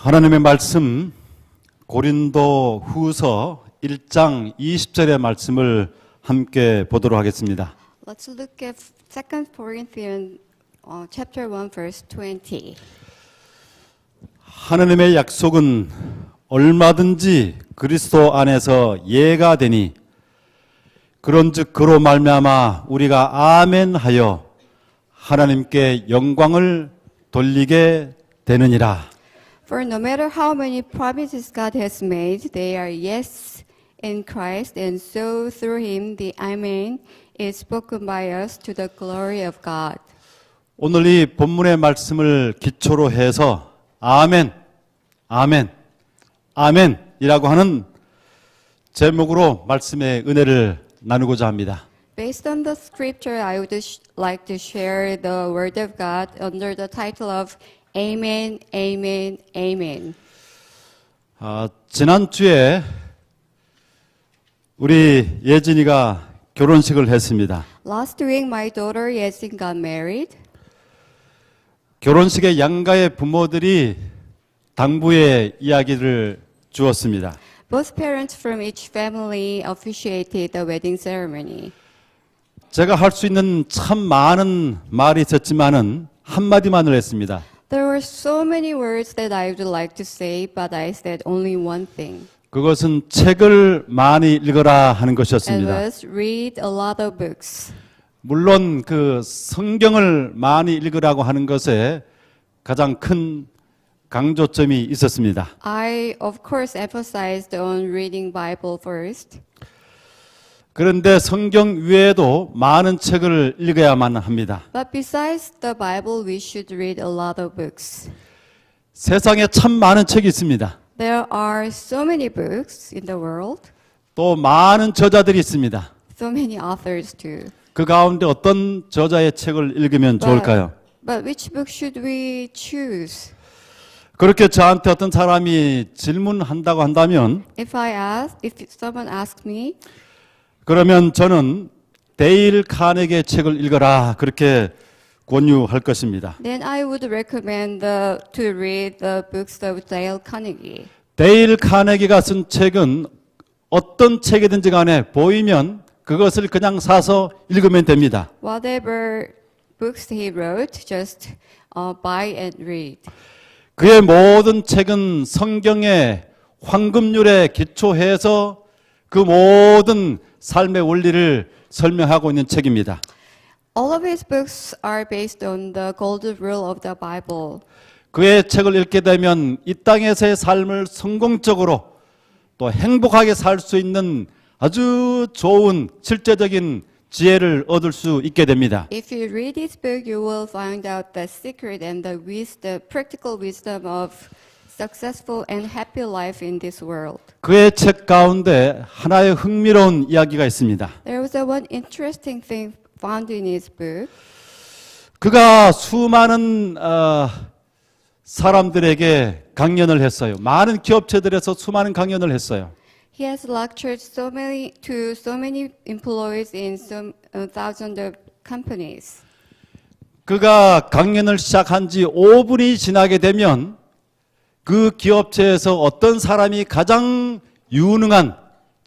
하나님의 말씀 고린도 후서 1장 20절의 말씀을 함께 보도록 하겠습니다. Let's look at 2 Corinthians chapter 1 verse 20. 하나님의 약속은 얼마든지 그리스도 안에서 예가 되니 그런즉 그로 말미암아 우리가 아멘하여 하나님께 영광을 돌리게 되느니라. For no matter how many promises God has made, they are yes in Christ, and so through him the Amen is spoken by us to the glory of God. 오늘 이 본문의 말씀을 기초로 해서 아멘, 아멘, 아멘이라고 하는 제목으로 말씀의 은혜를 나누고자 합니다. Based on the scripture, I would like to share the word of God under the title of Amen, Amen, Amen. 지난주에 우리 예진이가 결혼식을 했습니다. Last week, my daughter Yesin got married. 결혼식의 양가의 부모들이 당부의 이야기를 주었습니다. Both parents from each family officiated the wedding ceremony. 제가 할 수 있는 참 많은 말이 있었지만은 한마디만을 했습니다. There were so many words that I would like to say, but I said only one thing. 그것은 책을 많이 읽어라 하는 It 것이었습니다. was read a lot of books. 물론 그 성경을 많이 읽으라고 하는 것에 가장 큰 강조점이 있었습니다. I, of course, emphasized on reading Bible first. 그런데 성경 외에도 많은 책을 읽어야만 합니다. But besides the Bible, we should read a lot of books. 세상에 참 많은 책이 있습니다. There are so many books in the world, 또 많은 저자들이 있습니다. so many authors too. 그 가운데 어떤 저자의 책을 읽으면 좋을까요? But which book should we choose? 그렇게 저한테 어떤 사람이 질문한다고 한다면 If someone asks me, 그러면 저는 데일 카네기의 책을 읽어라 그렇게 권유할 것입니다. then I would recommend to read the books of Dale Carnegie. 데일 카네기가 쓴 책은 어떤 책이든지 간에 보이면 그것을 그냥 사서 읽으면 됩니다. Whatever books he wrote, just buy and read. 그의 모든 책은 성경의 황금률에 기초해서 그 모든 삶의 원리를 설명하고 있는 책입니다. All of his books are based on the golden rule of the Bible. 그의 책을 읽게 되면 이 땅에서의 삶을 성공적으로 또 행복하게 살 수 있는 아주 좋은 실제적인 지혜를 얻을 수 있게 됩니다. If you read this book, you will find out the secret and the wisdom, practical wisdom of successful and happy life in this world. 그의 책 가운데 하나의 흥미로운 이야기가 있습니다. There was one interesting thing found in his book. 그가 수많은 사람들에게 강연을 했어요. 많은 기업체들에서 수많은 강연을 했어요. He has lectured to so many employees in some thousands of companies. 그가 강연을 시작한 지 5분이 지나게 되면 그 기업체에서 어떤 사람이 가장 유능한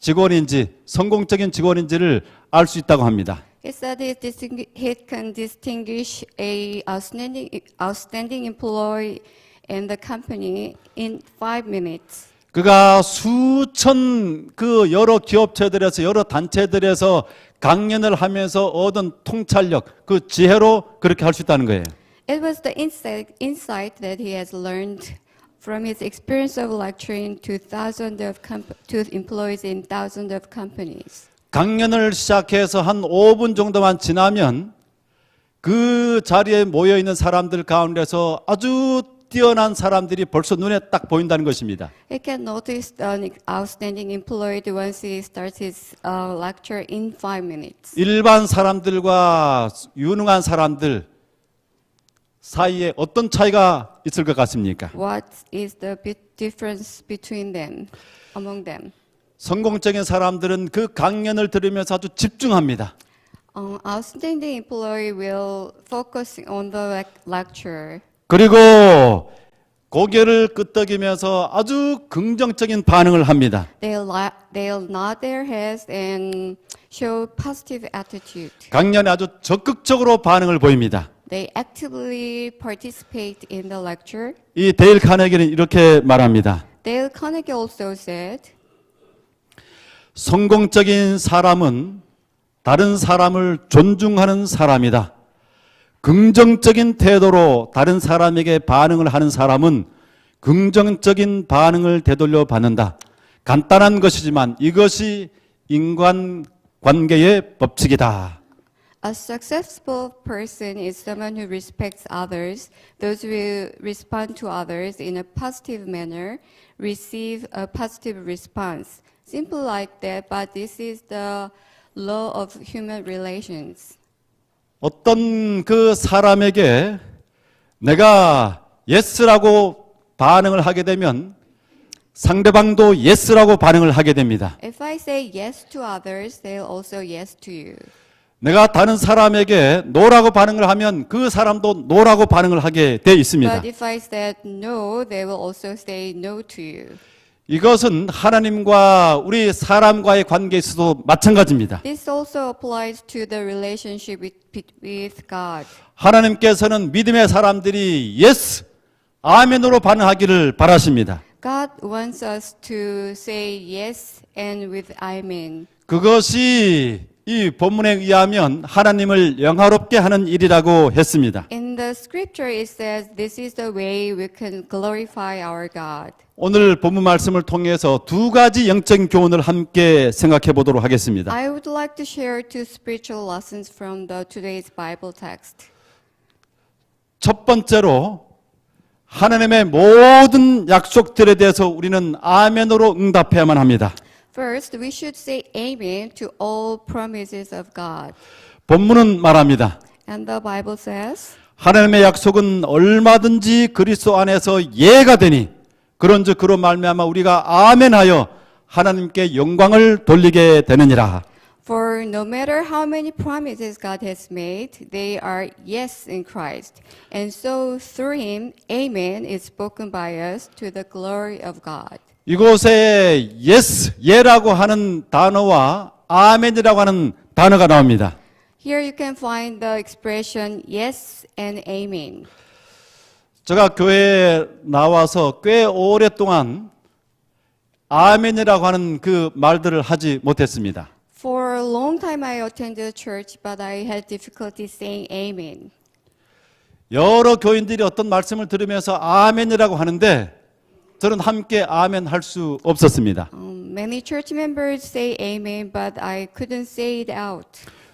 직원인지 성공적인 직원인지를 알 수 있다고 합니다. He said he can distinguish a outstanding employee in the company in 5 minutes. 그가 수천 그 여러 기업체들에서 여러 단체들에서 강연을 하면서 얻은 통찰력, 그 지혜로 그렇게 할 수 있다는 거예요. It was the insight that he has learned from his experience of lecturing to to employees in thousands of companies. 강연을 시작해서 한 5분 정도만 지나면 그 자리에 모여 있는 사람들 가운데서 아주 뛰어난 사람들이 벌써 눈에 딱 보인다는 것입니다. He can notice an outstanding employee once he starts his lecture in 5 minutes. 일반 사람들과 유능한 사람들 사이에 어떤 차이가 있을 것 같습니까? What is the difference between them, among them? 성공적인 사람들은 그 강연을 들으면서 아주 집중합니다. Outstanding employee will focus on the lecture. 그리고 고개를 끄덕이면서 아주 긍정적인 반응을 합니다. They'll nod their heads and show positive attitude. 강연에 아주 적극적으로 반응을 보입니다. They actively participate in the lecture. 이 데일 카네기는 이렇게 말합니다. Dale Carnegie also said, 성공적인 사람은 다른 사람을 존중하는 사람이다. 긍정적인 태도로 다른 사람에게 반응을 하는 사람은 긍정적인 반응을 되돌려 받는다. 간단한 것이지만 이것이 인간 관계의 법칙이다. a successful person is someone who respects others. Those who respond to others in a positive manner receive a positive response. Simple like that, but this is the law of human relations. 어떤 그 사람에게 내가 예스라고 반응을 하게 되면 상대방도 예스라고 반응을 하게 됩니다. If I say yes to others, they'll also yes to you. 내가 다른 사람에게 노라고 반응을 하면 그 사람도 노라고 반응을 하게 돼 있습니다. But if I said no, they will also say no to you. 이것은 하나님과 우리 사람과의 관계에서도 마찬가지입니다. This also applies to the relationship with God. 하나님께서는 믿음의 사람들이 예스, 아멘으로 반응하기를 바라십니다. God wants us to say yes and with amen. 그것이 이 본문에 의하면 하나님을 영화롭게 하는 일이라고 했습니다. In the scripture it says this is the way we can glorify our God. 오늘 본문 말씀을 통해서 두 가지 영적인 교훈을 함께 생각해 보도록 하겠습니다. I would like to share two spiritual lessons from the today's Bible text. 첫 번째로 하나님의 모든 약속들에 대해서 우리는 아멘으로 응답해야만 합니다. First, we should say amen to all promises of God. 본문은 말합니다. And the Bible says, 하나님의 약속은 얼마든지 그리스도 안에서 예가 되니 그런즉 그로 말미암아 우리가 아멘하여 하나님께 영광을 돌리게 되느니라. for no matter how many promises God has made, they are yes in Christ. And so through him, amen is spoken by us to the glory of God. 이곳에 yes, 예라고 하는 단어와 아멘이라고 하는 단어가 나옵니다. Here you can find the expression yes and amen. 제가 교회에 나와서 꽤 오랫동안 아멘이라고 하는 그 말들을 하지 못했습니다. For a long time I attended church, but I had difficulty saying amen. 여러 교인들이 어떤 말씀을 들으면서 아멘이라고 하는데 저는 함께 아멘 할 수 없었습니다. Many church members say amen, but I couldn't say it out.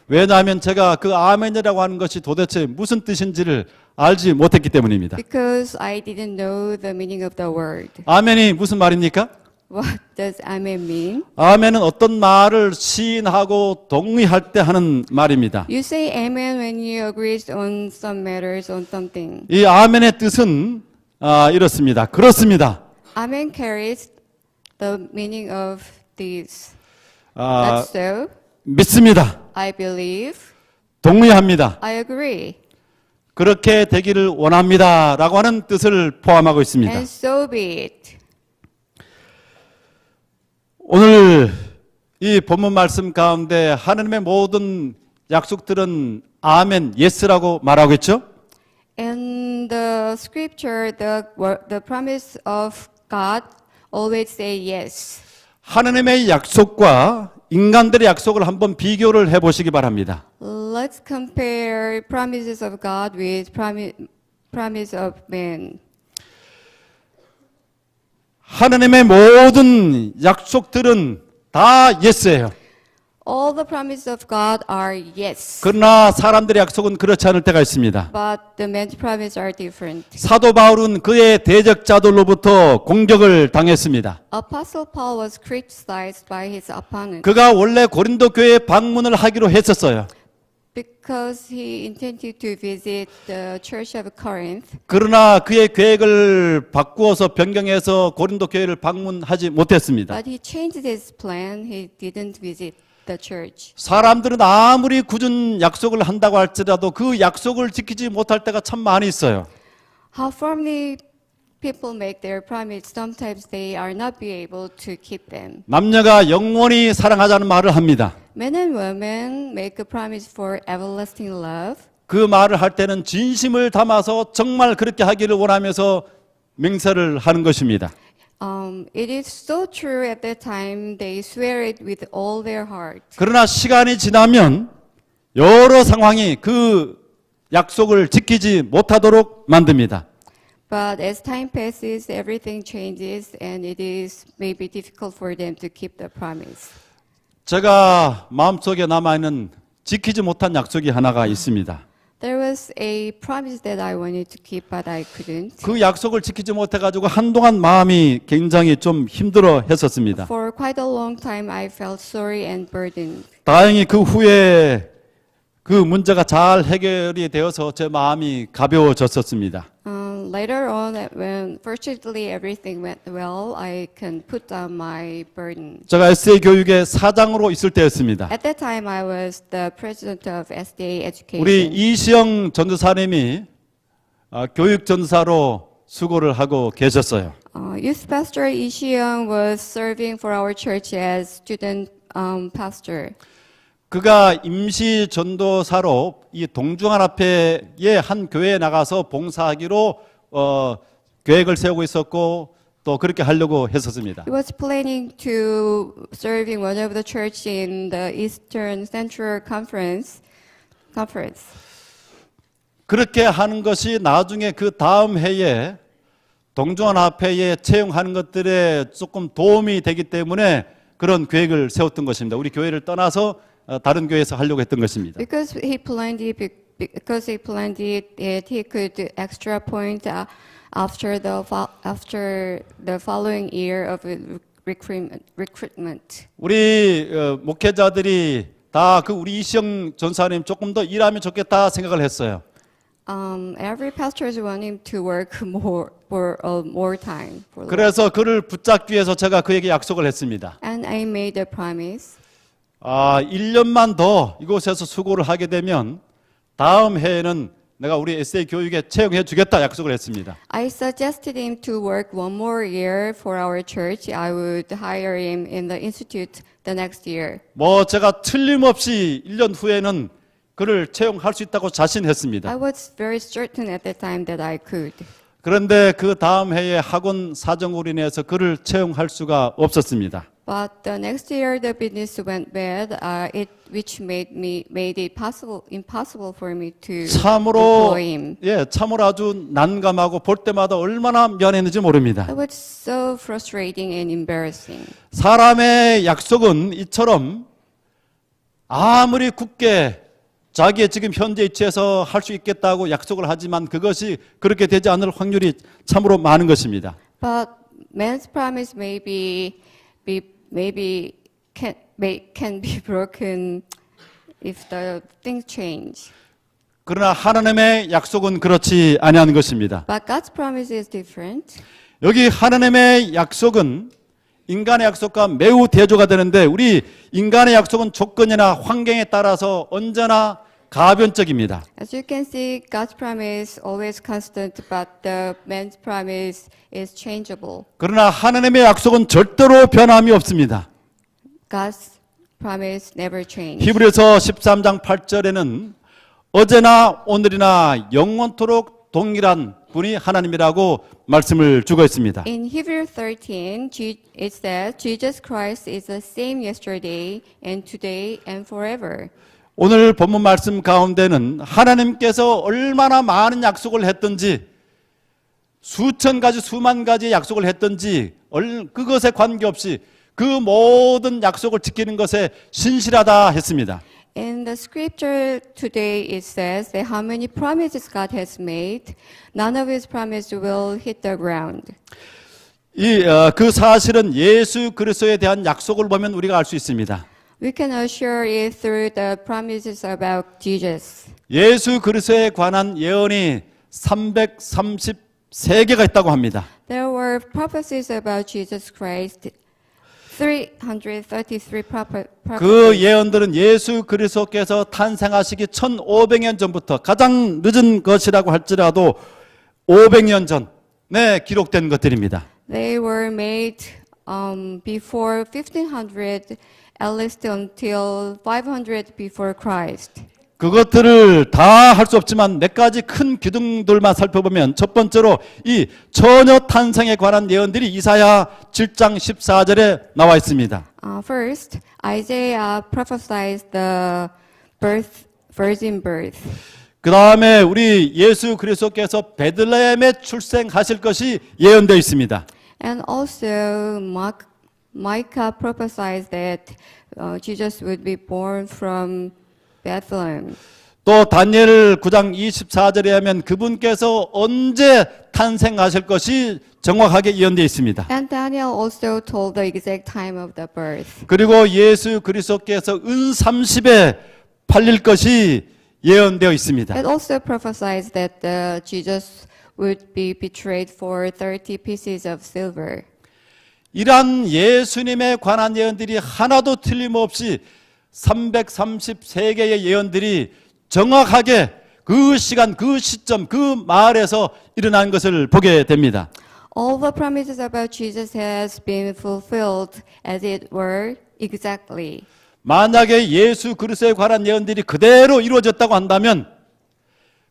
왜냐하면 제가 그 아멘이라고 하는 것이 도대체 무슨 뜻인지를 알지 못했기 때문입니다. Because I didn't know the meaning of the word. 아멘이 무슨 말입니까? What does amen mean? 아멘은 어떤 말을 시인하고 동의할 때 하는 말입니다. You say amen when you agree on some matters, on something. 이 아멘의 뜻은 이렇습니다. 그렇습니다. Amen carries the meaning of this. 아, That's so. 믿습니다. I believe. 동의합니다. I agree. 그렇게 되기를 원합니다. 라고 하는 뜻을 포함하고 있습니다. And so be it. 오늘 이 본문 말씀 가운데 하나님의 모든 약속들은 아멘, 예스라고 말하고 있죠? In the scripture, the promise of God always say yes. 하나님의 약속과 인간들의 약속을 한번 비교를 해보시기 바랍니다. Let's compare promises of God with promise of man. 하나님의 모든 약속들은 다 예스예요. All the promises of God are yes. 그러나 사람들의 약속은 그렇지 않을 때가 있습니다. But the man's promises are different. 사도 바울은 그의 대적자들로부터 공격을 당했습니다. Apostle Paul was criticized by his opponent 그가 원래 고린도 교회에 방문을 하기로 했었어요. because he intended to visit the church of Corinth. 그러나 그의 계획을 바꾸어서 변경해서 고린도 교회를 방문하지 못했습니다. But he changed his plan. He didn't visit the church. 사람들은 아무리 굳은 약속을 한다고 할지라도 그 약속을 지키지 못할 때가 참 많이 있어요. How firmly people make their promise, sometimes they are not be able to keep them. 남녀가 영원히 사랑하자는 말을 합니다. Men and women make a promise for everlasting love. 그 말을 할 때는 진심을 담아서 정말 그렇게 하기를 원하면서 맹세를 하는 것입니다. It is so true at that time they swear it with all their heart. 그러나 시간이 지나면 여러 상황이 그 약속을 지키지 못하도록 만듭니다. But as time passes, everything changes and it is maybe difficult for them to keep the promise. 제가 마음속에 남아있는 지키지 못한 약속이 하나가 있습니다. There was a promise that I wanted to keep, but I couldn't. 그 약속을 지키지 못해가지고 한동안 마음이 굉장히 좀 힘들어 했었습니다. For quite a long time, I felt sorry and burdened. 다행히 그 후에 그 문제가 잘 해결이 되어서 제 마음이 가벼워졌었습니다. Later on, when fortunately everything went well, I can put down my burden. 제가 SA 교육의 사장으로 있을 때였습니다. At that time, I was the president of SDA Education. 우리 이시영 전도사님이 교육 전사로 수고를 하고 계셨어요. Youth pastor Lee Shi-young was serving for our church as student pastor. 그가 임시 전도사로 이 동중하나회의 한 교회에 나가서 봉사하기로 계획을 세우고 있었고 또 그렇게 하려고 했었습니다. He was planning to serve in one of the church in the Eastern Central Conference. 그렇게 하는 것이 나중에 그 다음 해에 동중하나회에 채용하는 것들에 조금 도움이 되기 때문에 그런 계획을 세웠던 것입니다. 우리 교회를 떠나서 다른 교회에서 하려고 했던 것입니다. Because he planned it, that he could extra point after the following year of recruitment. 우리 목회자들이 다 그 우리 이시영 전사님 조금 더 일하면 좋겠다 생각을 했어요. Every pastor is wanting to work more time. 그래서 그를 붙잡기 위해서 제가 그에게 약속을 했습니다. And I made a promise. 1년만 더 이곳에서 수고를 하게 되면 다음 해에는 내가 우리 SA 교육에 채용해 주겠다 약속을 했습니다. I suggested him to work one more year for our church. I would hire him in the institute the next year. 제가 틀림없이 1년 후에는 그를 채용할 수 있다고 자신했습니다. I was very certain at that time that I could. 그런데 그 다음 해에 학원 사정으로 인해서 그를 채용할 수가 없었습니다. But the next year the business went bad, which made it impossible for me to 참으로 employ him. 참으로 아주 난감하고 볼 때마다 얼마나 미안했는지 모릅니다. It was so frustrating and embarrassing. 사람의 약속은 이처럼 아무리 굳게 자기의 지금 현재 위치에서 할 수 있겠다고 약속을 하지만 그것이 그렇게 되지 않을 확률이 참으로 많은 것입니다. But man's promise can be broken if the things change. 그러나 하나님의 약속은 그렇지 아니한 것입니다. But God's promise is different. 여기 하나님의 약속은 인간의 약속과 매우 대조가 되는데 우리 인간의 약속은 조건이나 환경에 따라서 언제나 가변적입니다. As you can see, God's promise always constant, but the man's promise is changeable. 그러나 하나님의 약속은 절대로 변함이 없습니다. God's promise never changes. 히브리서 13장 8절에는 어제나 오늘이나 영원토록 동일한 분이 하나님이라고 말씀을 주고 있습니다. In Hebrew 13, it says, Jesus Christ is the same yesterday and today and forever. 오늘 본문 말씀 가운데는 하나님께서 얼마나 많은 약속을 했든지 수천 가지 수만 가지의 약속을 했든지 그것에 관계없이 그 모든 약속을 지키는 것에 신실하다 했습니다. In the scripture today it says that how many promises God has made, none of his promises will hit the ground. 그 사실은 예수 그리스도에 대한 약속을 보면 우리가 알 수 있습니다. We can assure it through the promises about Jesus. 예수 그리스도에 관한 예언이 333개가 있다고 합니다. There were prophecies about Jesus Christ, 333 prophecies. 그 예언들은 예수 그리스도께서 탄생하시기 1500년 전부터 가장 늦은 것이라고 할지라도 500년 전은 기록된 것들입니다. They were made before 1500, at least until 500 before Christ. 그것들을 다 할 수 없지만 몇 가지 큰 기둥들만 살펴보면 첫 번째로 이 처녀 탄생에 관한 예언들이 이사야 7장 14절에 나와 있습니다. First, Isaiah prophesied the virgin birth. 그 다음에 우리 예수 그리스도께서 베들레헴에 출생하실 것이 예언되어 있습니다. And also, Micah prophesied that Jesus would be born from Bethlehem. 또 다니엘 9장 24절에 하면 그분께서 언제 탄생하실 것이 정확하게 예언되어 있습니다. And Daniel also told the exact time of the birth. 그리고 예수 그리스도께서 은 30에 팔릴 것이 예언되어 있습니다. It also prophesies that Jesus would be betrayed for 30 pieces of silver. 이러한 예수님에 관한 예언들이 하나도 틀림없이 333개의 예언들이 정확하게 그 시간, 그 시점, 그 마을에서 일어난 것을 보게 됩니다. All the promises about Jesus has been fulfilled as it were exactly. 만약에 예수 그리스도에 관한 예언들이 그대로 이루어졌다고 한다면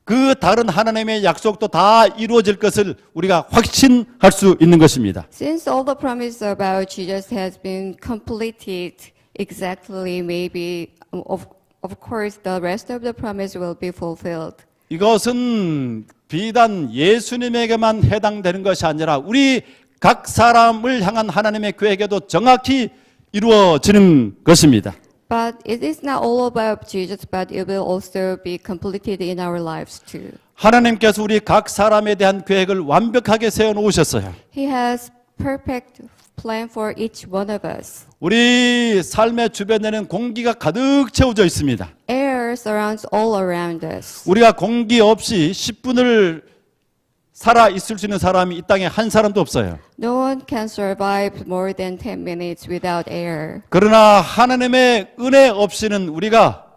그 다른 하나님의 약속도 다 이루어질 것을 우리가 확신할 수 있는 것입니다. Since all the promises about Jesus has been completed exactly, maybe of course the rest of the promise will be fulfilled. 이것은 비단 예수님에게만 해당되는 것이 아니라 우리 각 사람을 향한 하나님의 계획에도 정확히 이루어지는 것입니다. But it is not all about Jesus, but it will also be completed in our lives too. 하나님께서 우리 각 사람에 대한 계획을 완벽하게 세워 놓으셨어요. He has perfect plan for each one of us. 우리 삶의 주변에는 공기가 가득 채워져 있습니다. Air surrounds all around us. 우리가 공기 없이 10분을 살아 있을 수 있는 사람이 이 땅에 한 사람도 없어요. No one can survive more than 10 minutes without air. 그러나 하나님의 은혜 없이는 우리가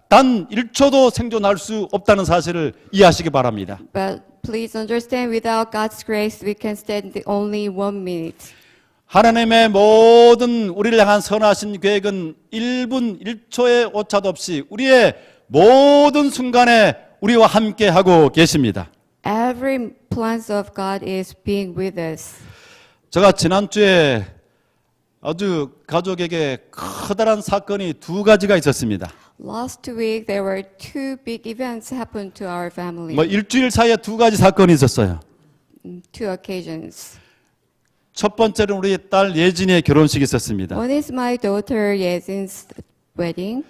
단 1초도 생존할 수 없다는 사실을 이해하시기 바랍니다. But please understand, without God's grace, we can stand only 1 minute. 하나님의 모든 우리를 향한 선하신 계획은 1분 1초의 오차도 없이 우리의 모든 순간에 우리와 함께 하고 계십니다. Every plans of God is being with us. 제가 지난주에 아주 가족에게 커다란 사건이 두 가지가 있었습니다. Last week there were two big events happened to our family. 일주일 사이에 두 가지 사건이 있었어요. Two occasions. 첫 번째는 우리 딸 예진이의 결혼식이 있었습니다. One is my daughter Yezin's wedding,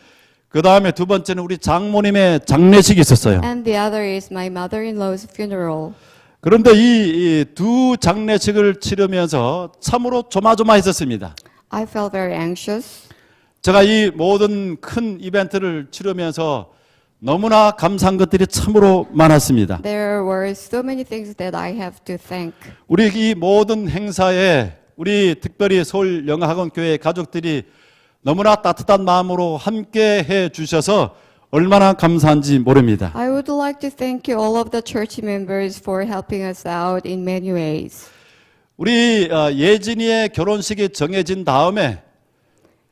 그 다음에 두 번째는 우리 장모님의 장례식이 있었어요. and the other is my mother-in-law's funeral. 그런데 이 두 장례식을 치르면서 참으로 조마조마했었습니다. I felt very anxious. 제가 이 모든 큰 이벤트를 치르면서 너무나 감사한 것들이 참으로 많았습니다. There were so many things that I have to thank. 우리 이 모든 행사에 우리 특별히 서울 영화학원 교회 가족들이 너무나 따뜻한 마음으로 함께 해 주셔서 얼마나 감사한지 모릅니다. I would like to thank you all of the church members for helping us out in many ways. 우리 예진이의 결혼식이 정해진 다음에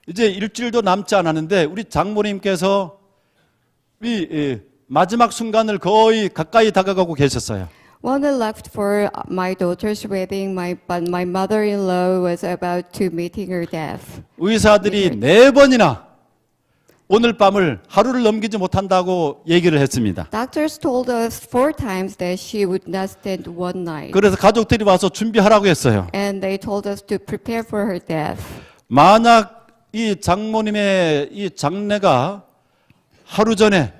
이제 일주일도 남지 않았는데 우리 장모님께서 이 마지막 순간을 거의 가까이 다가가고 계셨어요. When I left for my daughter's wedding, but my mother-in-law was about to meeting her death. 의사들이 4번이나 오늘 밤을 하루를 넘기지 못한다고 얘기를 했습니다. Doctors told us 4 times that she would not stand one night. 그래서 가족들이 와서 준비하라고 했어요. And they told us to prepare for her death. 만약 이 장모님의 이 장례가 하루 전에,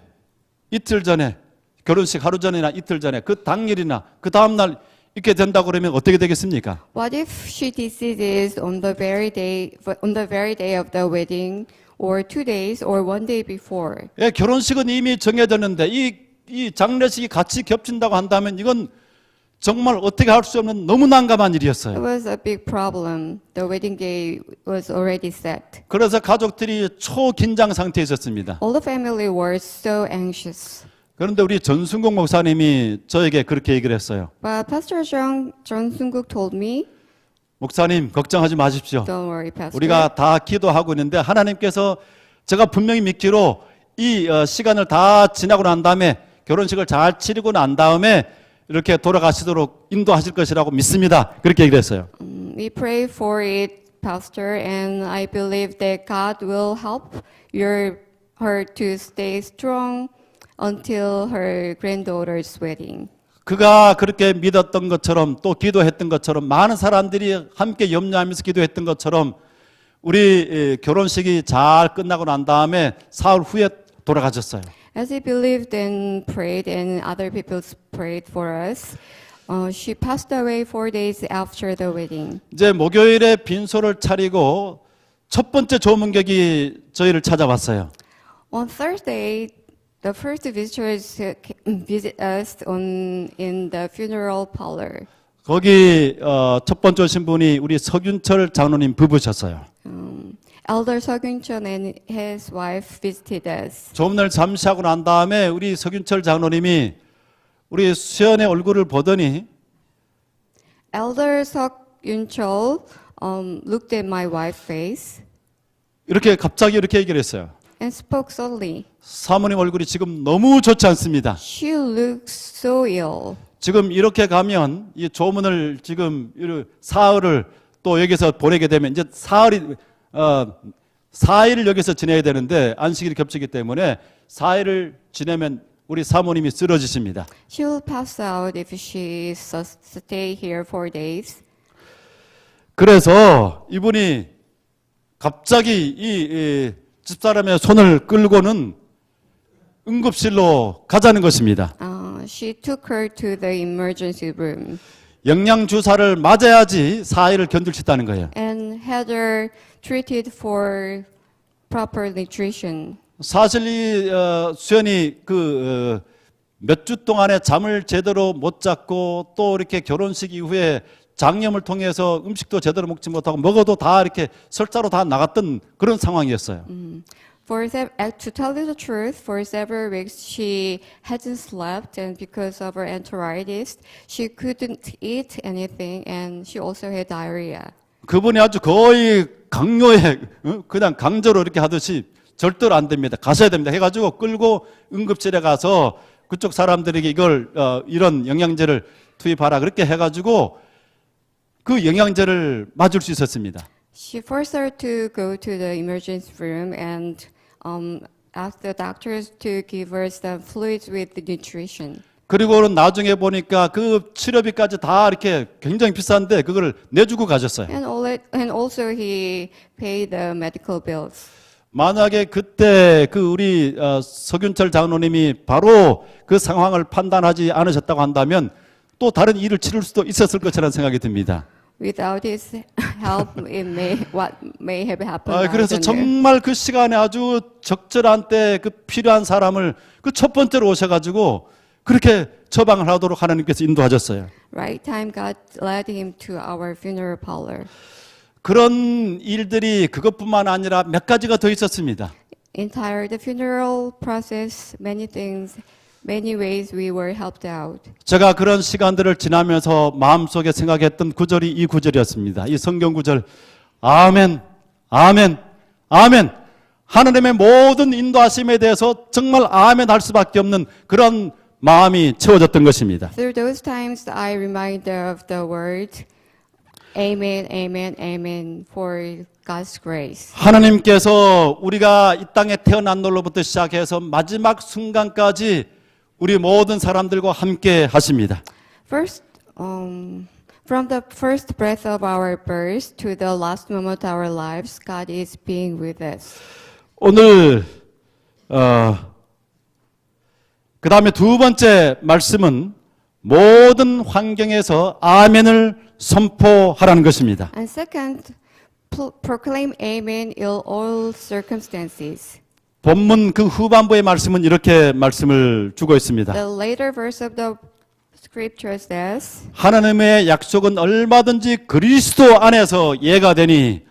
이틀 전에, 결혼식 하루 전이나 이틀 전에, 그 당일이나 그 다음날 이렇게 된다고 그러면 어떻게 되겠습니까? What if she deceases on the very day of the wedding, or 2 days, or 1 day before? 예, 결혼식은 이미 정해졌는데 이 장례식이 같이 겹친다고 한다면 이건 정말 어떻게 할 수 없는 너무 난감한 It 일이었어요. was a big problem. The wedding day was already set. 그래서 가족들이 초긴장 상태에 있었습니다. All the family were so anxious. 그런데 우리 전순국 목사님이 저에게 그렇게 얘기를 했어요. But Pastor John Sung-guk told me, 목사님 걱정하지 마십시오. don't worry, Pastor. 우리가 다 기도하고 있는데 하나님께서 제가 분명히 믿기로 이 시간을 다 지나고 난 다음에 결혼식을 잘 치르고 난 다음에 이렇게 돌아가시도록 인도하실 것이라고 믿습니다. 그렇게 얘기를 했어요. We pray for it, Pastor, and I believe that God will help her to stay strong until her granddaughter's wedding. 그가 그렇게 믿었던 것처럼 또 기도했던 것처럼 많은 사람들이 함께 염려하면서 기도했던 것처럼 우리 결혼식이 잘 끝나고 난 다음에 사흘 후에 돌아가셨어요. As he believed and prayed, and other people prayed for us, she passed away 4 days after the wedding. 이제 목요일에 빈소를 차리고 첫 번째 조문객이 저희를 찾아왔어요. On Thursday, the first visitors visit us in the funeral parlor. 거기 첫 번째 오신 분이 우리 서균철 장로님 부부셨어요. Elder Seok-yun and his wife visited us. 조문을 잠시 하고 난 다음에 우리 서균철 장로님이 우리 수연의 얼굴을 보더니 Elder Seok-yun looked at my wife's face 이렇게 갑자기 이렇게 얘기를 했어요. and spoke suddenly. 사모님 얼굴이 지금 너무 좋지 않습니다. She looks so ill. 지금 이렇게 가면 이 조문을 지금 사흘을 또 여기서 보내게 되면 이제 사흘이 4일을 여기서 지내야 되는데 안식일이 겹치기 때문에 4일을 지내면 우리 사모님이 쓰러지십니다. She will pass out if she stay here 4 days. 그래서 이분이 갑자기 이 집사람의 손을 끌고는 응급실로 가자는 것입니다. She took her to the emergency room 영양 주사를 맞아야지 4일을 견딜 수 있다는 거예요. and had her treated for proper nutrition. 사실 이 수연이 몇 주 동안에 잠을 제대로 못 잤고 또 이렇게 결혼식 이후에 장염을 통해서 음식도 제대로 먹지 못하고 먹어도 다 이렇게 설사로 다 나갔던 그런 상황이었어요. To tell you the truth, for several weeks she hadn't slept, and because of her enteritis, she couldn't eat anything, and she also had diarrhea. 그분이 아주 거의 강요에 그냥 강제로 이렇게 하듯이 절대로 안 됩니다. 가셔야 됩니다. 해가지고 끌고 응급실에 가서 그쪽 사람들에게 이걸 이런 영양제를 투입하라 그렇게 해가지고 그 영양제를 맞을 수 있었습니다. She forced her to go to the emergency room and asked the doctors to give her some fluids with the nutrition. 그리고는 나중에 보니까 그 치료비까지 다 이렇게 굉장히 비싼데 그걸 내주고 가셨어요. And also he paid the medical bills. 만약에 그때 그 우리 서균철 장로님이 바로 그 상황을 판단하지 않으셨다고 한다면 또 다른 일을 치를 수도 있었을 것이라는 생각이 듭니다. Without his help, what may have happened. I 그래서 don't know. 정말 그 시간에 아주 적절한 때 그 필요한 사람을 그 첫 번째로 오셔가지고 그렇게 처방을 하도록 하나님께서 인도하셨어요. Right time, God led him to our funeral parlor. 그런 일들이 그것뿐만 아니라 몇 가지가 더 있었습니다. Entire the funeral process, many things, many ways we were helped out. 제가 그런 시간들을 지나면서 마음속에 생각했던 구절이 이 구절이었습니다. 이 성경 구절. 아멘, 아멘, 아멘. 하나님의 모든 인도하심에 대해서 정말 아멘 할 수밖에 없는 그런 마음이 채워졌던 것입니다. Through those times, I reminded of the word, Amen, Amen, Amen, for God's grace. 하나님께서 우리가 이 땅에 태어난 날로부터 시작해서 마지막 순간까지 우리 모든 사람들과 함께 하십니다. First, from the first breath of our birth to the last moment of our lives, God is being with us. 오늘 그 다음에 두 번째 말씀은 모든 환경에서 아멘을 선포하라는 것입니다. And second, proclaim Amen in all circumstances. 본문 그 후반부의 말씀은 이렇게 말씀을 주고 있습니다. The later verse of the scripture says, 하나님의 약속은 얼마든지 그리스도 안에서 예가 되니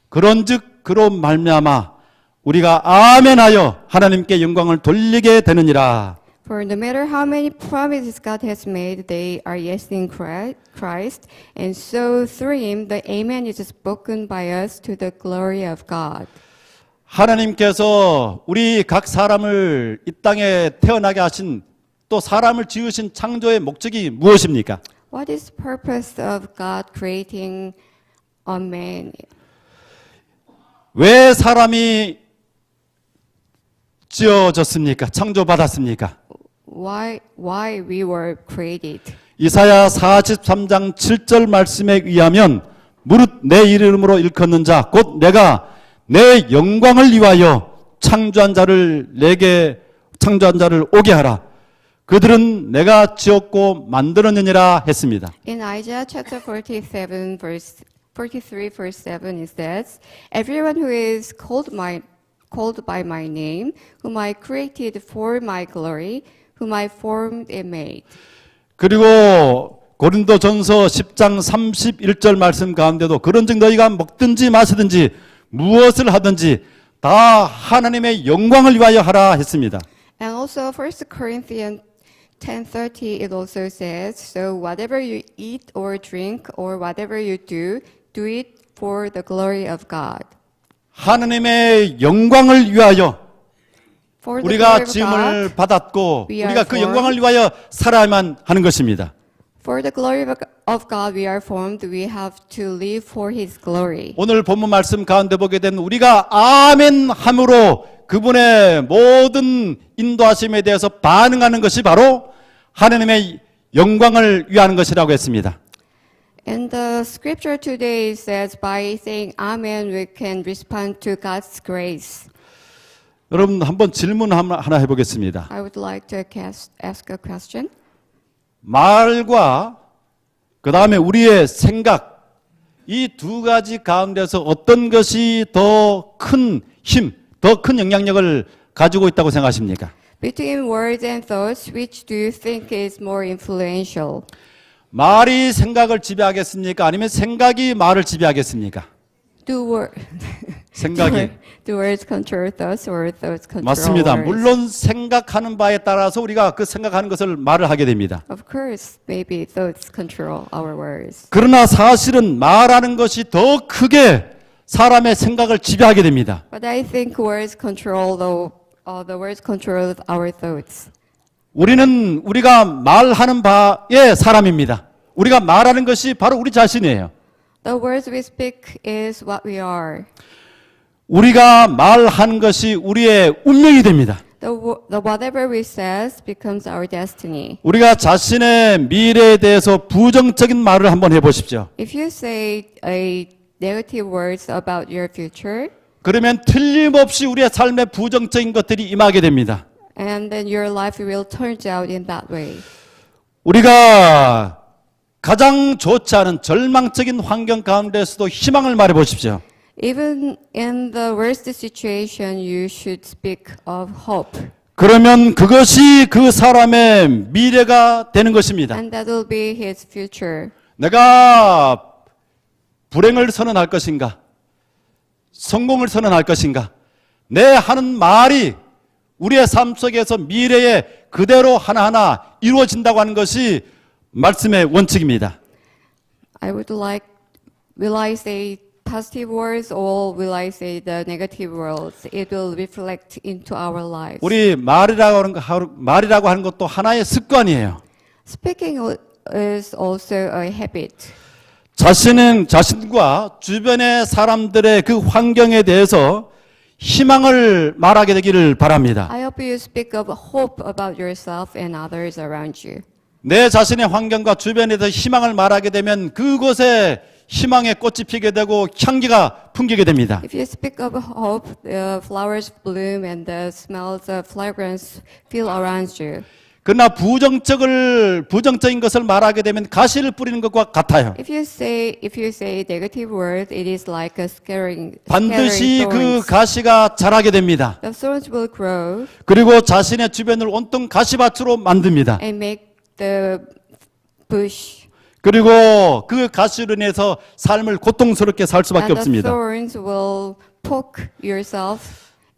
그런즉 그로 말미암아 우리가 아멘하여 하나님께 영광을 돌리게 되느니라. For no matter how many promises God has made, they are yes in Christ, and so through him the amen is spoken by us to the glory of God. 하나님께서 우리 각 사람을 이 땅에 태어나게 하신 또 사람을 지으신 창조의 목적이 무엇입니까? What is the purpose of God creating a man? 왜 사람이 지어졌습니까? 창조받았습니까? Why we were created? 이사야 43장 7절 말씀에 의하면 무릇 내 이름으로 일컫는 자 곧 내가 내 영광을 위하여 창조한 자를 오게 하라. 그들은 내가 지었고 만들었느니라 했습니다. In Isaiah chapter 43 verse 7 it says, "Everyone who is called by my name, whom I created for my glory, whom I formed and made." 그리고 고린도전서 10장 31절 말씀 가운데도 그런즉 너희가 먹든지 마시든지 무엇을 하든지 다 하나님의 영광을 위하여 하라 했습니다. And also 1 Corinthians 10:30 it also says, "So whatever you eat or drink or whatever you do, do it for the glory of God." 하나님의 영광을 위하여 For the 우리가 glory of 지음을 God, 받았고 we are 우리가 그 formed. 영광을 위하여 살아야만 하는 것입니다. for the glory of God we are formed, we have to live for his glory. 오늘 본문 말씀 가운데 보게 된 우리가 아멘 함으로 그분의 모든 인도하심에 대해서 반응하는 것이 바로 하나님의 영광을 위하는 것이라고 했습니다. And the scripture today says by saying Amen we can respond to God's grace. 여러분 한번 질문 하나 해보겠습니다. I would like to ask a question. 말과 그 다음에 우리의 생각 이 두 가지 가운데서 어떤 것이 더 큰 힘, 더 큰 영향력을 가지고 있다고 생각하십니까? Between words and thoughts, which do you think is more influential? 말이 생각을 지배하겠습니까? 아니면 생각이 말을 지배하겠습니까? 생각이 Do words control thoughts or thoughts control 맞습니다. words? 물론 생각하는 바에 따라서 우리가 그 생각하는 것을 말을 하게 됩니다. Of course, maybe thoughts control our words. 그러나 사실은 말하는 것이 더 크게 사람의 생각을 지배하게 됩니다. But I think words control the words control our thoughts. 우리가 말하는 바의 사람입니다. 우리가 말하는 것이 바로 우리 자신이에요. The words we speak is what we are. 우리가 말하는 것이 우리의 운명이 됩니다. The whatever we says becomes our destiny. 우리가 자신의 미래에 대해서 부정적인 말을 한번 해보십시오. If you say a negative words about your future, 그러면 틀림없이 우리의 삶에 부정적인 것들이 임하게 됩니다. and then your life will turn out in that way. 우리가 가장 좋지 않은 절망적인 환경 가운데서도 희망을 말해 보십시오. Even in the worst situation, you should speak of hope. 그러면 그것이 그 사람의 미래가 되는 것입니다. And that will be his future. 내가 불행을 선언할 것인가? 성공을 선언할 것인가? 내 하는 말이 우리의 삶 속에서 미래에 그대로 하나하나 이루어진다고 하는 것이 말씀의 원칙입니다. Will I say positive words or will I say the negative words? It will reflect into our lives. 우리 말이라고 하는 것도 하나의 습관이에요. Speaking is also a habit. 자신과 주변의 사람들의 그 환경에 대해서 희망을 말하게 되기를 바랍니다. I hope you speak of hope about yourself and others around you. 내 자신의 환경과 주변에 대해서 희망을 말하게 되면 그곳에 희망의 꽃이 피게 되고 향기가 풍기게 됩니다. If you speak of hope, the flowers bloom and the smells of fragrance fill around you. 그러나 부정적인 것을 말하게 되면 가시를 뿌리는 것과 같아요. If you say negative words, it is like a scattering 반드시 그 thorns. 가시가 자라게 됩니다. The thorns will grow 그리고 자신의 주변을 온통 가시밭으로 만듭니다. and make the bush. 그리고 그 가시로 인해서 삶을 고통스럽게 살 수밖에 And the 없습니다. thorns will poke yourself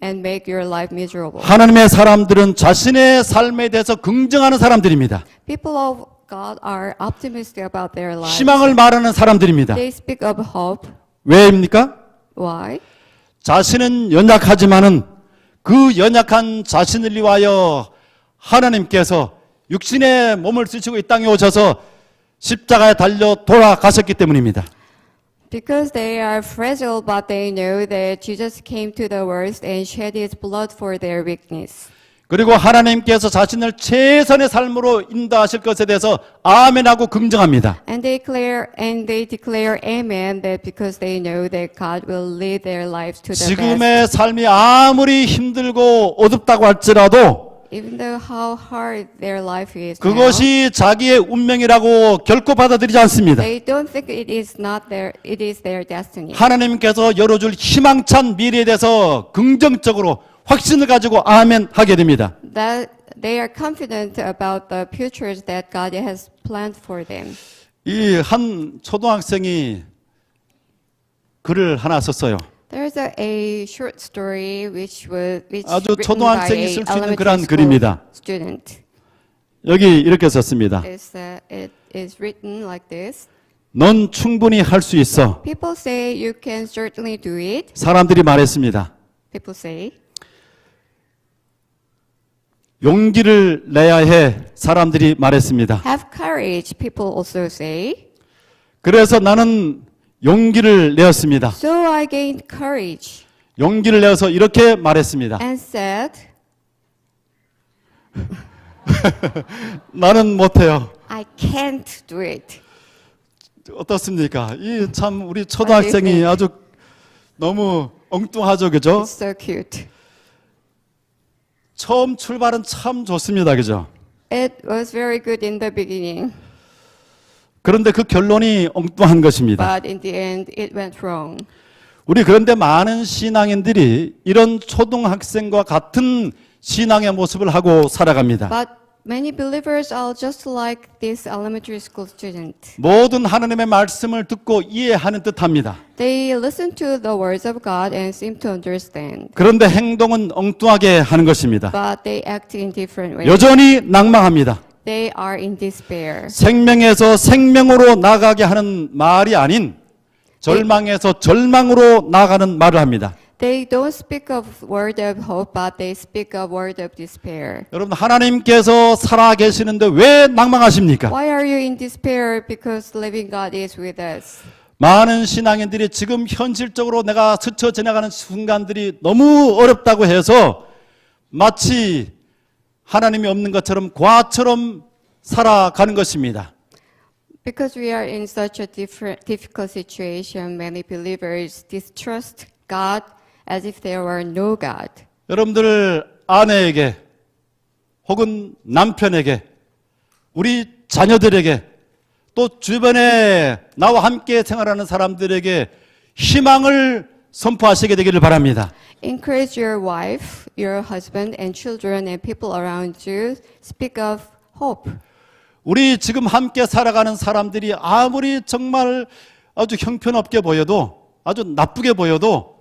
and make your life miserable. 하나님의 사람들은 자신의 삶에 대해서 긍정하는 사람들입니다. People of God are optimistic about their lives. 희망을 말하는 사람들입니다. They speak of hope. 왜입니까? Why? 자신은 연약하지만은 그 연약한 자신을 위하여 하나님께서 육신의 몸을 쓰시고 이 땅에 오셔서 십자가에 달려 돌아가셨기 때문입니다. Because they are fragile, but they know that Jesus came to the world and shed his blood for their weakness. 그리고 하나님께서 자신을 최선의 삶으로 인도하실 것에 대해서 아멘하고 긍정합니다. And they declare amen that because they know that God will lead their lives to the best. 지금의 삶이 아무리 힘들고 어둡다고 할지라도 Even though how hard their life is now, 그것이 자기의 운명이라고 결코 받아들이지 않습니다. they don't think it is their destiny. 하나님께서 열어줄 희망찬 미래에 대해서 긍정적으로 확신을 가지고 아멘 하게 됩니다. That they are confident about the futures that God has planned for them. 이 한 초등학생이 글을 하나 썼어요. There's a short story which 아주 written by 초등학생이 a 쓸 수 있는 elementary 그러한 school 글입니다. student. 여기 이렇게 썼습니다. It is written like this. 넌 충분히 할 수 있어. People say you can certainly do it. 사람들이 말했습니다. People say. 용기를 내야 해. 사람들이 말했습니다. Have courage, people also say. 그래서 나는 용기를 내었습니다. So I gained courage 용기를 내어서 이렇게 말했습니다. and said, 나는 못해요. I can't do it. 어떻습니까? 이 참 우리 초등학생이 아주 너무 엉뚱하죠, 그죠? It's so cute. 처음 출발은 참 좋습니다, 그죠? It was very good in the beginning, 그런데 그 결론이 엉뚱한 것입니다. but in the end it went wrong. 우리 그런데 많은 신앙인들이 이런 초등학생과 같은 신앙의 모습을 하고 살아갑니다. But many believers are just like this elementary school student. 모든 하나님의 말씀을 듣고 이해하는 듯합니다. They listen to the words of God and seem to understand, 그런데 행동은 엉뚱하게 하는 것입니다. but they act in different ways. 여전히 낭망합니다. They are in despair. 생명에서 생명으로 나가게 하는 말이 아닌 절망에서 절망으로 나가는 말을 합니다. They don't speak of word of hope, but they speak of word of despair. 여러분, 하나님께서 살아 계시는데 왜 낭망하십니까? Why are you in despair? Because living God is with us. 많은 신앙인들이 지금 현실적으로 내가 스쳐 지나가는 순간들이 너무 어렵다고 해서 마치 하나님이 없는 것처럼 과처럼 살아가는 것입니다. Because we are in such a difficult situation, many believers distrust God as if there were no God. 여러분들 아내에게 혹은 남편에게 우리 자녀들에게 또 주변에 나와 함께 생활하는 사람들에게 희망을 선포하시게 되기를 바랍니다. Encourage your wife, your husband, and children and people around you. Speak of hope. 우리 지금 함께 살아가는 사람들이 아무리 정말 아주 형편없게 보여도 아주 나쁘게 보여도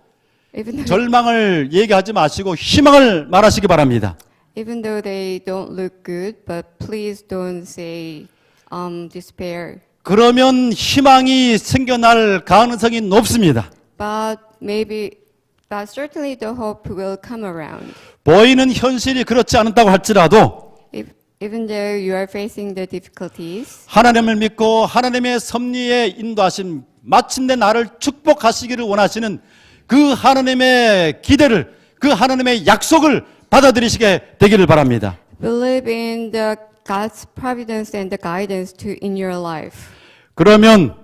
Even though, 절망을 얘기하지 마시고 희망을 말하시기 바랍니다. even though they don't look good, but please don't say despair. 그러면 희망이 생겨날 가능성이 높습니다. But certainly the hope will come around. 보이는 현실이 그렇지 않다고 할지라도 Even though you are facing the difficulties, 하나님을 믿고 하나님의 섭리에 인도하신 마침내 나를 축복하시기를 원하시는 그 하나님의 기대를, 그 하나님의 약속을 받아들이시게 되기를 바랍니다. believe in the God's providence and the guidance in your life. 그러면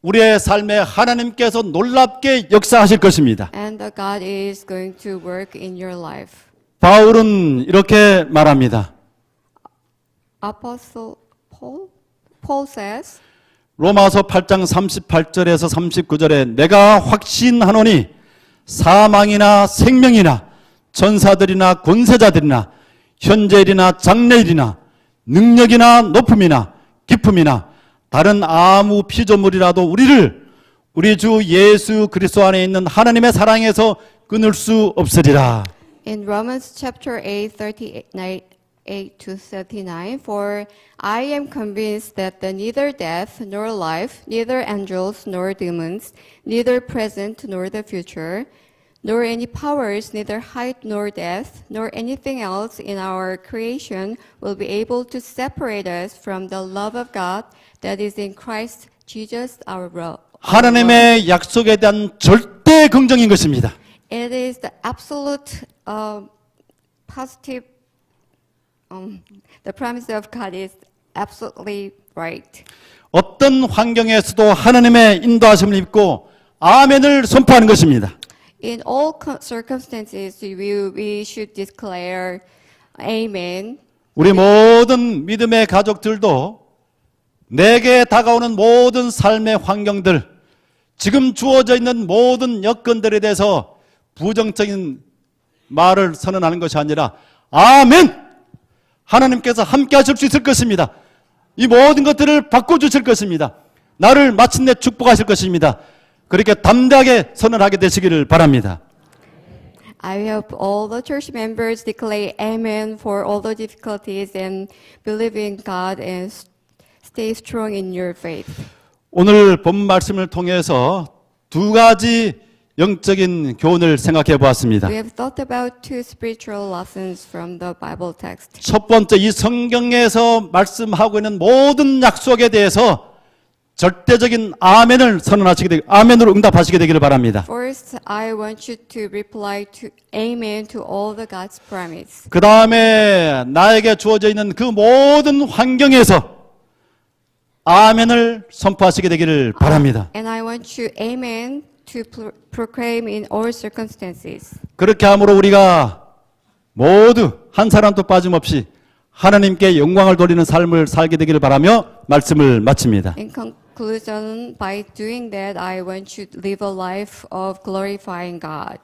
우리의 삶에 하나님께서 놀랍게 역사하실 것입니다. And the God is going to work in your life. 바울은 이렇게 말합니다. Apostle Paul says, 로마서 8장 38절에서 39절에 내가 확신하노니 사망이나 생명이나 전사들이나 권세자들이나 현재일이나 장래일이나 능력이나 높음이나 깊음이나 다른 아무 피조물이라도 우리를 우리 주 예수 그리스도 안에 있는 하나님의 사랑에서 끊을 수 없으리라. In Romans chapter 8, 38 to 39, for I am convinced that neither death nor life, neither angels nor demons, neither present nor the future, nor any powers, neither height nor depth, nor anything else in our creation will be able to separate us from the love of God that is in Christ Jesus our Lord. 하나님의 약속에 대한 절대 긍정인 것입니다. It is the absolute positive. The promise of God is absolutely right. 어떤 환경에서도 하나님의 인도하심을 입고 아멘을 선포하는 것입니다. In all circumstances, we should declare Amen. 우리 모든 믿음의 가족들도 내게 다가오는 모든 삶의 환경들, 지금 주어져 있는 모든 여건들에 대해서 부정적인 말을 선언하는 것이 아니라 아멘! 하나님께서 함께 하실 수 있을 것입니다. 이 모든 것들을 바꿔주실 것입니다. 나를 마침내 축복하실 것입니다. 그렇게 담대하게 선언하게 되시기를 바랍니다. I hope all the church members declare Amen for all the difficulties and believe in God and stay strong in your faith. 오늘 본 말씀을 통해서 두 가지 영적인 교훈을 생각해 보았습니다. We have thought about two spiritual lessons from the Bible text. 첫 번째, 이 성경에서 말씀하고 있는 모든 약속에 대해서 절대적인 아멘을 선언하시게 되기, 아멘으로 응답하시게 되기를 바랍니다. First, I want you to reply to Amen to all the God's promise. 그 다음에 나에게 주어져 있는 그 모든 환경에서 아멘을 선포하시게 되기를 바랍니다. And I want you Amen to proclaim in all circumstances. 그렇게 함으로 우리가 모두 한 사람도 빠짐없이 하나님께 영광을 돌리는 삶을 살게 되기를 바라며 말씀을 마칩니다. In conclusion, by doing that, I want you to live a life of glorifying God.